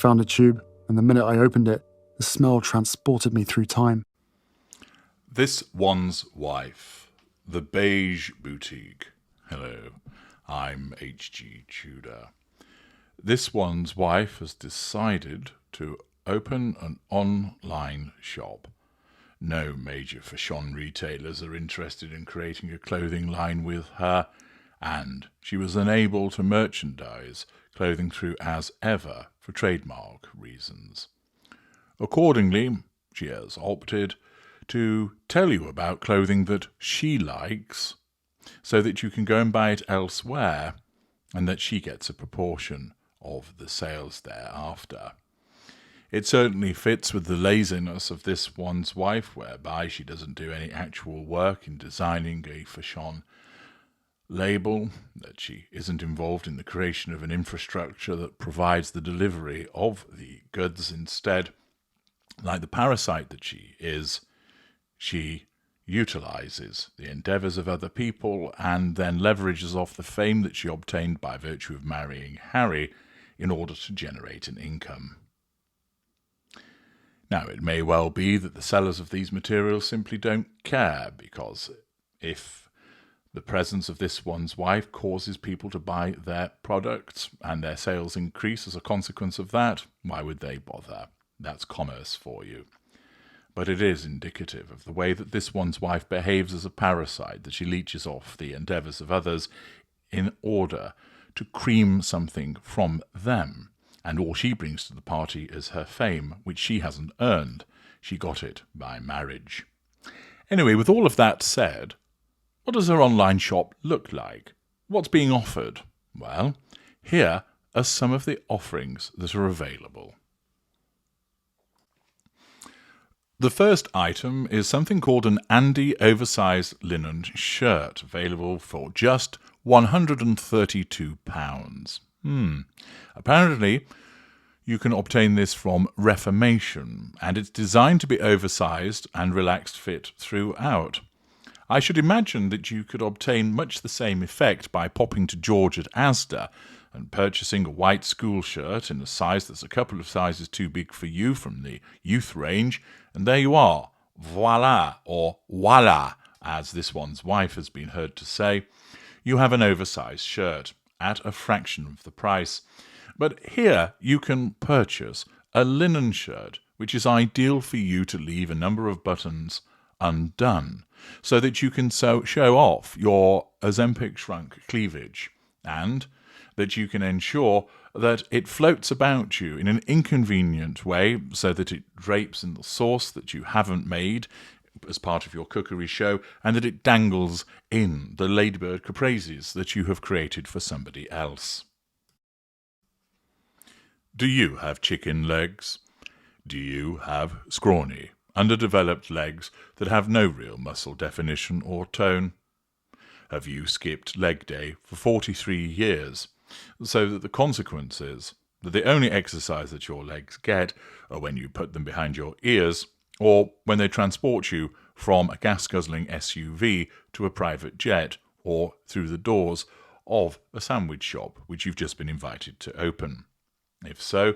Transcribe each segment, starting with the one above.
found a tube, and the minute I opened it, the smell transported me through time. This One's Wife, the Beige Boutique. Hello, I'm H.G. Tudor. This One's Wife has decided to open an online shop. No major fashion retailers are interested in creating a clothing line with her, and she was unable to merchandise clothing through As Ever for trademark reasons. Accordingly, she has opted to tell you about clothing that she likes so that you can go and buy it elsewhere and that she gets a proportion of the sales thereafter. It certainly fits with the laziness of this One's Wife, whereby she doesn't do any actual work in designing a fashion label, that she isn't involved in the creation of an infrastructure that provides the delivery of the goods. Instead, like the parasite that she is, she utilizes the endeavors of other people and then leverages off the fame that she obtained by virtue of marrying Harry in order to generate an income. Now, it may well be that the sellers of these materials simply don't care, because if the presence of this One's Wife causes people to buy their products and their sales increase as a consequence of that, why would they bother? That's commerce for you. But it is indicative of the way that this One's Wife behaves as a parasite, that she leeches off the endeavours of others in order to cream something from them. And all she brings to the party is her fame, which she hasn't earned. She got it by marriage. Anyway, with all of that said, what does her online shop look like? What's being offered? Well, here are some of the offerings that are available. The first item is something called an Andy oversized linen shirt, available for just £132. Apparently, you can obtain this from Reformation, and it's designed to be oversized and relaxed fit throughout. I should imagine that you could obtain much the same effect by popping to George at Asda and purchasing a white school shirt in a size that's a couple of sizes too big for you from the youth range, and there you are, voila, or voila, as this One's Wife has been heard to say. You have an oversized shirt at a fraction of the price. But here you can purchase a linen shirt, which is ideal for you to leave a number of buttons undone, so that you can show off your Ozempic shrunk cleavage, and that you can ensure that it floats about you in an inconvenient way, so that it drapes in the sauce that you haven't made as part of your cookery show, and that it dangles in the ladybird caprices that you have created for somebody else. Do you have chicken legs? Do you have scrawny, underdeveloped legs that have no real muscle definition or tone? Have you skipped leg day for 43 years, so that the consequence is that the only exercise that your legs get are when you put them behind your ears, or when they transport you from a gas-guzzling SUV to a private jet, or through the doors of a sandwich shop which you've just been invited to open? If so,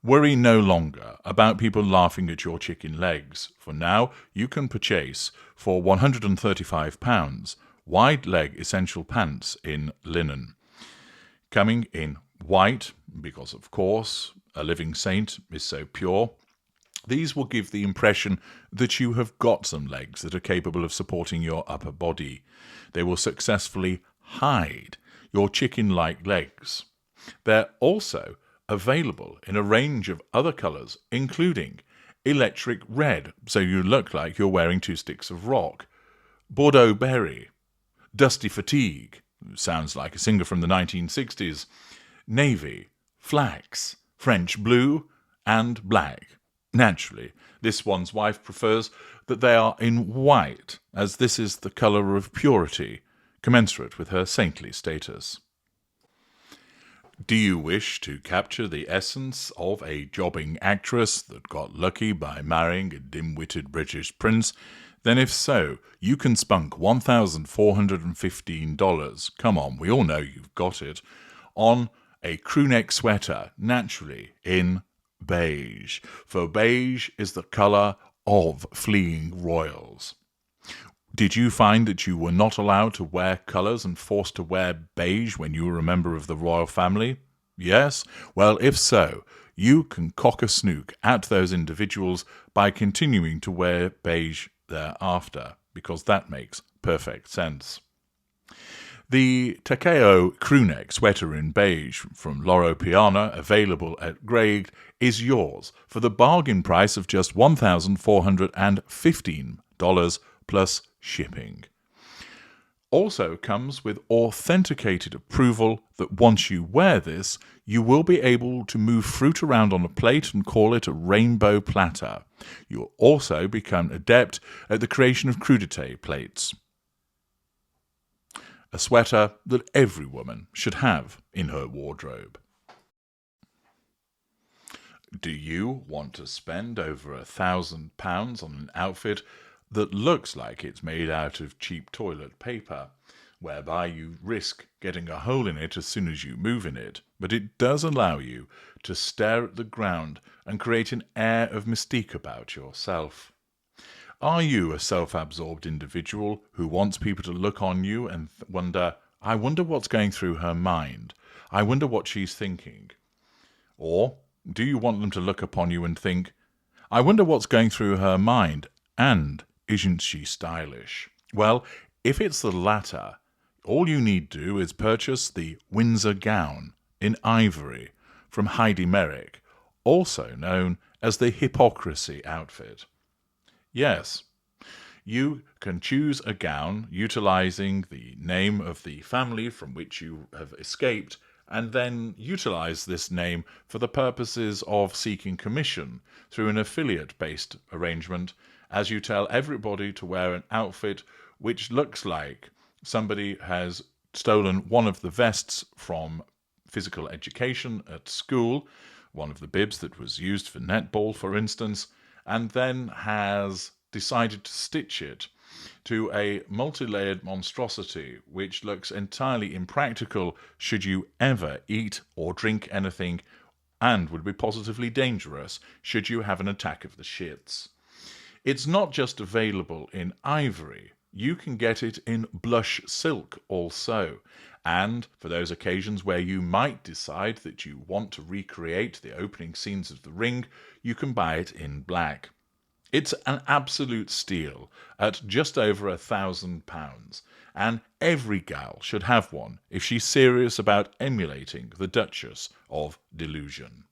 worry no longer about people laughing at your chicken legs, for now you can purchase for £135 wide leg essential pants in linen. Coming in white, because of course a living saint is so pure, these will give the impression that you have got some legs that are capable of supporting your upper body. They will successfully hide your chicken-like legs. They're also available in a range of other colours, including electric red, so you look like you're wearing 2 sticks of rock, Bordeaux berry, dusty fatigue, sounds like a singer from the 1960s, navy, flax, French blue, and black. Naturally, this One's Wife prefers that they are in white, as this is the colour of purity, commensurate with her saintly status. Do you wish to capture the essence of a jobbing actress that got lucky by marrying a dim-witted British prince? Then if so, you can spunk $1,415, come on, we all know you've got it, on a crewneck sweater, naturally in beige, for beige is the colour of fleeing royals. Did you find that you were not allowed to wear colours and forced to wear beige when you were a member of the royal family? Yes? Well, if so, you can cock a snook at those individuals by continuing to wear beige thereafter, because that makes perfect sense. The Takeo crewneck sweater in beige from Loro Piana, available at Grade, is yours for the bargain price of just $1,415 plus shipping. Also comes with authenticated approval that once you wear this, you will be able to move fruit around on a plate and call it a rainbow platter. You'll also become adept at the creation of crudité plates. A sweater that every woman should have in her wardrobe. Do you want to spend over £1,000 on an outfit that looks like it's made out of cheap toilet paper, whereby you risk getting a hole in it as soon as you move in it, but it does allow you to stare at the ground and create an air of mystique about yourself? Are you a self-absorbed individual who wants people to look on you and wonder, I wonder what's going through her mind, I wonder what she's thinking? Or do you want them to look upon you and think, I wonder what's going through her mind, and isn't she stylish? Well, if it's the latter, all you need do is purchase the Windsor gown in ivory from Heidi Merrick, also known as the Hypocrisy outfit. Yes, you can choose a gown utilizing the name of the family from which you have escaped, and then utilize this name for the purposes of seeking commission through an affiliate-based arrangement, as you tell everybody to wear an outfit which looks like somebody has stolen one of the vests from physical education at school, one of the bibs that was used for netball, for instance, and then has decided to stitch it to a multi-layered monstrosity which looks entirely impractical should you ever eat or drink anything, and would be positively dangerous should you have an attack of the shits. It's not just available in ivory. You can get it in blush silk also, and for those occasions where you might decide that you want to recreate the opening scenes of The Ring, you can buy it in black. It's an absolute steal at just over £1,000, and every gal should have one if she's serious about emulating the Duchess of Delusion.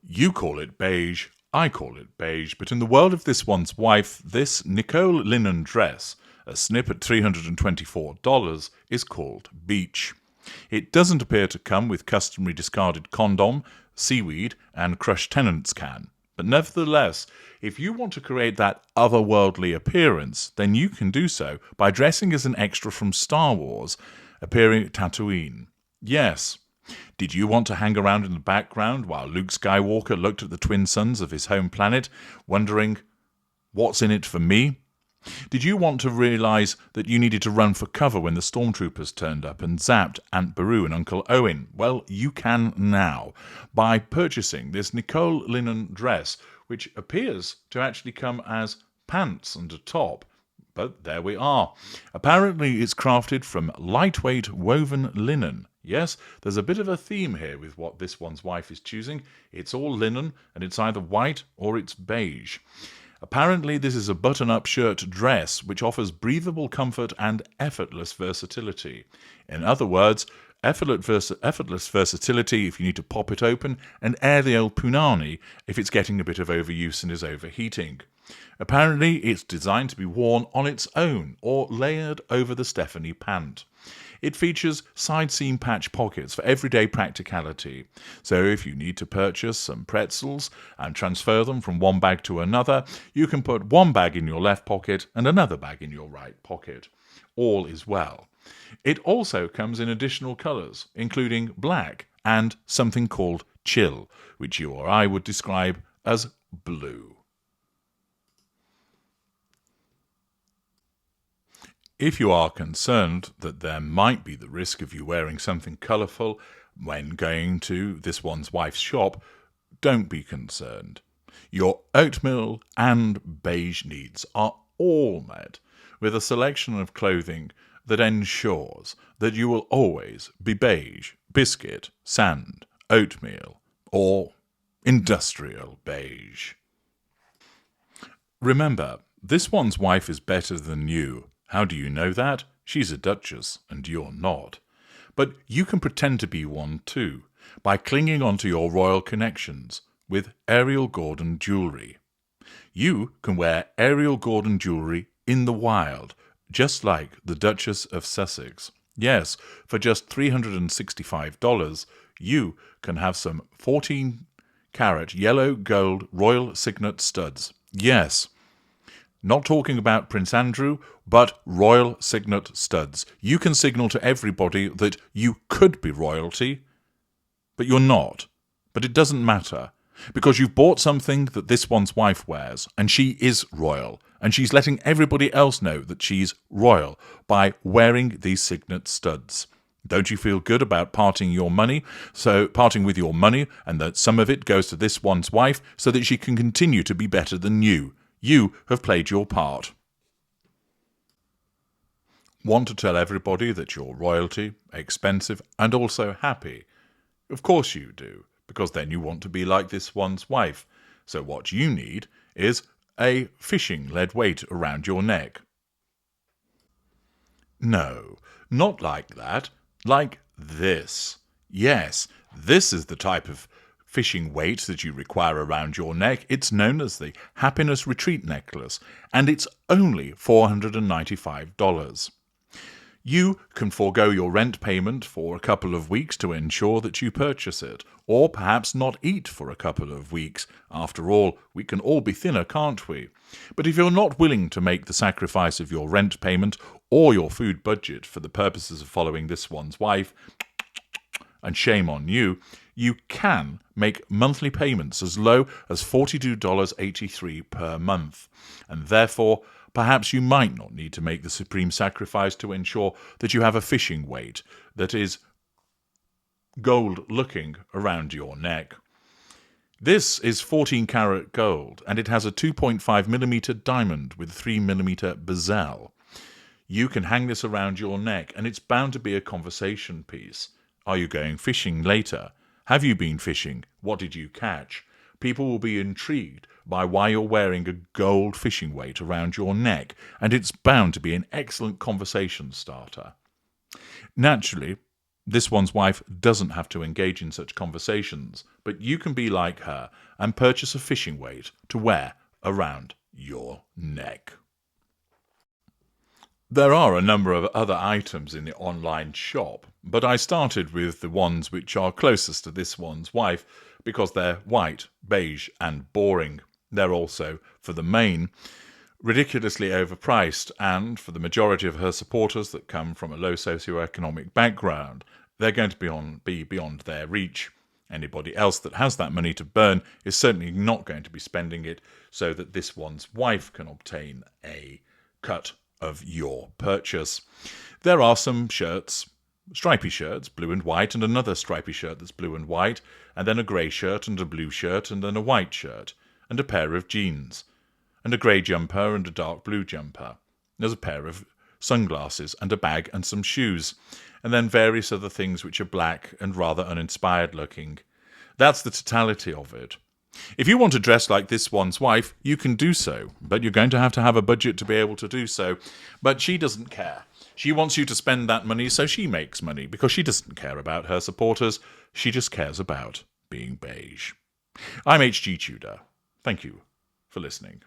You call it beige, I call it beige, but in the world of This One's Wife, this Nicole linen dress, a snip at $324, is called beach. It doesn't appear to come with customary discarded condom, seaweed, and crushed tenant's can. But nevertheless, if you want to create that otherworldly appearance, then you can do so by dressing as an extra from Star Wars, appearing at Tatooine. Yes. Did you want to hang around in the background while Luke Skywalker looked at the twin suns of his home planet, wondering, what's in it for me? Did you want to realize that you needed to run for cover when the stormtroopers turned up and zapped Aunt Beru and Uncle Owen? Well, you can now by purchasing this Nicole linen dress, which appears to actually come as pants and a top. But there we are. Apparently it's crafted from lightweight woven linen. Yes, there's a bit of a theme here with what This One's Wife is choosing. It's all linen, and it's either white or it's beige. Apparently this is a button-up shirt dress which offers breathable comfort and effortless versatility. In other words, effortless versatility if you need to pop it open, and air the old punani if it's getting a bit of overuse and is overheating. Apparently it's designed to be worn on its own or layered over the Stephanie pant. It features side seam patch pockets for everyday practicality. So if you need to purchase some pretzels and transfer them from one bag to another, you can put one bag in your left pocket and another bag in your right pocket. All is well. It also comes in additional colours, including black and something called chill, which you or I would describe as blue. If you are concerned that there might be the risk of you wearing something colourful, when going to this one's wife's shop, don't be concerned. Your oatmeal and beige needs are all met with a selection of clothing that ensures that you will always be beige, biscuit, sand, oatmeal, or industrial beige. Remember, this one's wife is better than you. How do you know that? She's a duchess and you're not. But you can pretend to be one too by clinging onto your royal connections with Ariel Gordon jewellery. You can wear Ariel Gordon jewellery in the wild, just like the Duchess of Sussex. Yes, for just $365, you can have some 14-carat yellow gold royal signet studs. Yes, not talking about Prince Andrew, but royal signet studs. You can signal to everybody that you could be royalty, but you're not. But it doesn't matter, because you've bought something that this one's wife wears, and she is royal, and she's letting everybody else know that she's royal by wearing these signet studs. Don't you feel good about parting with your money, and that some of it goes to this one's wife so that she can continue to be better than you? You have played your part. Want to tell everybody that you're royalty, expensive, and also happy? Of course you do, because then you want to be like this one's wife. So what you need is a fishing lead weight around your neck. No, not like that. Like this. Yes, this is the type of fishing weight that you require around your neck. It's known as the Happiness Retreat Necklace, and it's only $495. You can forego your rent payment for a couple of weeks to ensure that you purchase it, or perhaps not eat for a couple of weeks. After all, we can all be thinner, can't we? But if you're not willing to make the sacrifice of your rent payment or your food budget for the purposes of following this one's wife, and shame on you, you can make monthly payments as low as $42.83 per month, and therefore perhaps you might not need to make the supreme sacrifice to ensure that you have a fishing weight that is gold-looking around your neck. This is 14-carat gold, and it has a 2.5mm diamond with 3mm bezel. You can hang this around your neck, and it's bound to be a conversation piece. Are you going fishing later? Have you been fishing? What did you catch? People will be intrigued by why you're wearing a gold fishing weight around your neck, and it's bound to be an excellent conversation starter. Naturally, this one's wife doesn't have to engage in such conversations, but you can be like her and purchase a fishing weight to wear around your neck. There are a number of other items in the online shop, but I started with the ones which are closest to this one's wife because they're white, beige, and boring. They're also, for the main, ridiculously overpriced, and for the majority of her supporters that come from a low socioeconomic background, they're going to be beyond their reach. Anybody else that has that money to burn is certainly not going to be spending it so that this one's wife can obtain a cut of your purchase. There are some shirts, stripy shirts, blue and white, and another stripy shirt that's blue and white, and then a grey shirt and a blue shirt and then a white shirt, and a pair of jeans, and a grey jumper and a dark blue jumper. There's a pair of sunglasses and a bag and some shoes, and then various other things which are black and rather uninspired looking. That's the totality of it. If you want to dress like this one's wife, you can do so, but you're going to have a budget to be able to do so. But she doesn't care. She wants you to spend that money so she makes money, because she doesn't care about her supporters. She just cares about being beige. I'm HG Tudor. Thank you for listening.